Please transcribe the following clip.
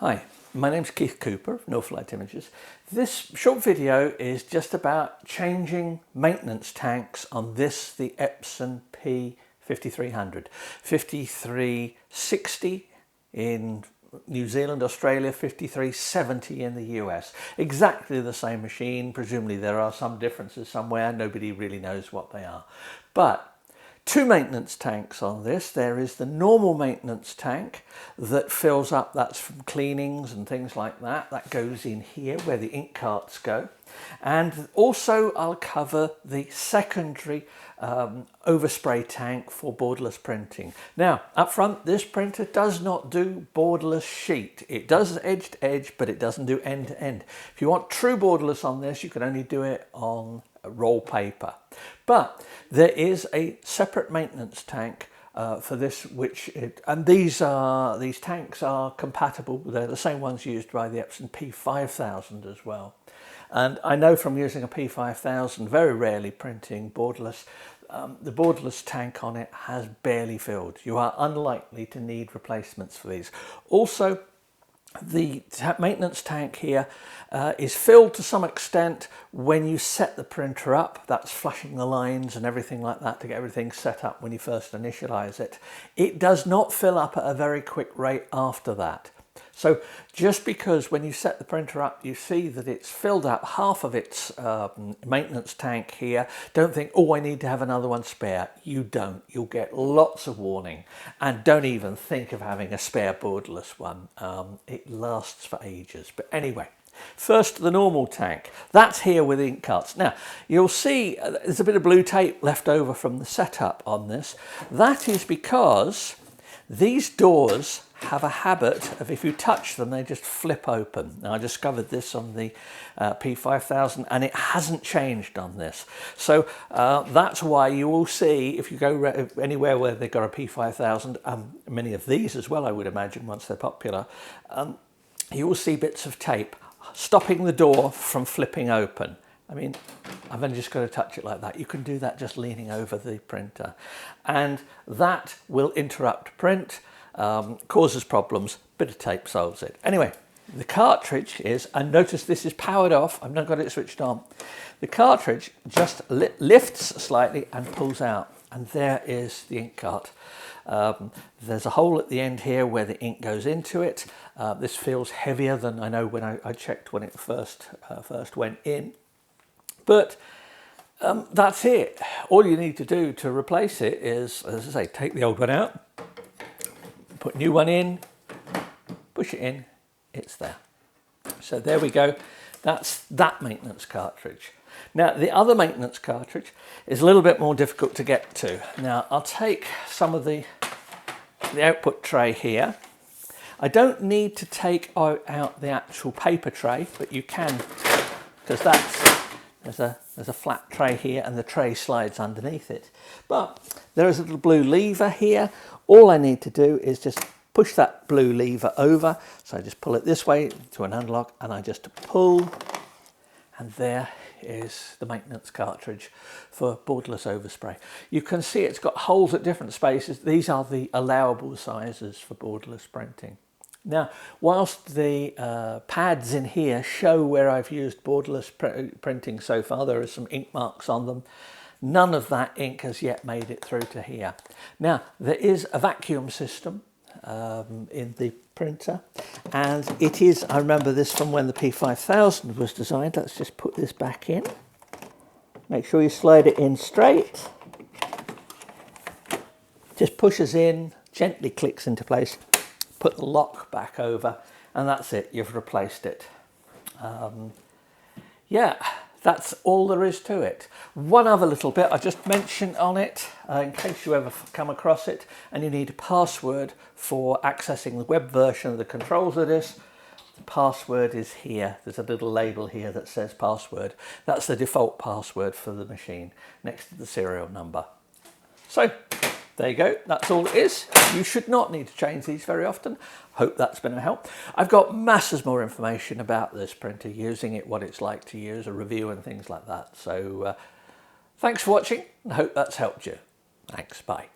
Hi, my name's Keith Cooper of Northlight Images. This short video is just about changing maintenance tanks on this, the Epson P5300. 5360 in New Zealand, Australia, 5370 in the US. Exactly the same machine. Presumably there are some differences somewhere. Nobody really knows what they are. But two maintenance tanks on this. There is the normal maintenance tank that fills up, that's from cleanings and things like that. That goes in here where the ink carts go. And also I'll cover the secondary overspray tank for borderless printing. Now, up front, this printer does not do borderless sheet. It does edge to edge, but it doesn't do end to end. If you want true borderless on this, you can only do it on roll paper. But there is a separate maintenance tank for this, and these tanks are compatible. They're the same ones used by the Epson P5000 as well. And I know from using a P5000, very rarely printing borderless, the borderless tank on it has barely filled. You are unlikely to need replacements for these. Also, the maintenance tank here is filled to some extent when you set the printer up. That's flushing the lines and everything like that to get everything set up when you first initialize it. It does not fill up at a very quick rate after that. So just because when you set the printer up you see that it's filled up half of its maintenance tank here, don't think, oh, I need to have another one spare. You don't. You'll get lots of warning, and don't even think of having a spare borderless one. It lasts for ages. But anyway, first the normal tank. That's here with ink carts. Now you'll see there's a bit of blue tape left over from the setup on this. That is because these doors have a habit of, if you touch them, they just flip open. Now, I discovered this on the P5000 and it hasn't changed on this. So that's why you will see, if you go anywhere where they've got a P5000, many of these as well, I would imagine, once they're popular, you will see bits of tape stopping the door from flipping open. I mean, I've only just got to touch it like that. You can do that just leaning over the printer. And that will interrupt print, causes problems, bit of tape solves it. Anyway, the cartridge is, and notice this is powered off, I've not got it switched on. The cartridge just lifts slightly and pulls out. And there is the ink cart. There's a hole at the end here where the ink goes into it. This feels heavier than I know when I checked when it first went in. But that's it. All you need to do to replace it is, as I say, take the old one out, put a new one in, push it in, it's there. So there we go. That's that maintenance cartridge. Now, the other maintenance cartridge is a little bit more difficult to get to. Now, I'll take some of the output tray here. I don't need to take out the actual paper tray, but you can, because there's a flat tray here and the tray slides underneath it. But there is a little blue lever here. All I need to do is just push that blue lever over. So I just pull it this way to an unlock and I just pull, and there is the maintenance cartridge for borderless overspray. You can see it's got holes at different spaces. These are the allowable sizes for borderless printing. Now, whilst the pads in here show where I've used borderless printing so far, there are some ink marks on them. None of that ink has yet made it through to here. Now, there is a vacuum system in the printer, and it is, I remember this from when the P5000 was designed. Let's just put this back in. Make sure you slide it in straight. Just pushes in, gently clicks into place. Put the lock back over, and that's it, you've replaced it. Yeah, that's all there is to it. One other little bit I just mentioned on it, in case you ever come across it and you need a password for accessing the web version of the controls of this. The password is here. There's a little label here that says password. That's the default password for the machine next to the serial number. So there you go, that's all it is. You should not need to change these very often. Hope that's been a help. I've got masses more information about this printer, using it, what it's like to use, a review and things like that. So thanks for watching, and hope that's helped you. Thanks, bye.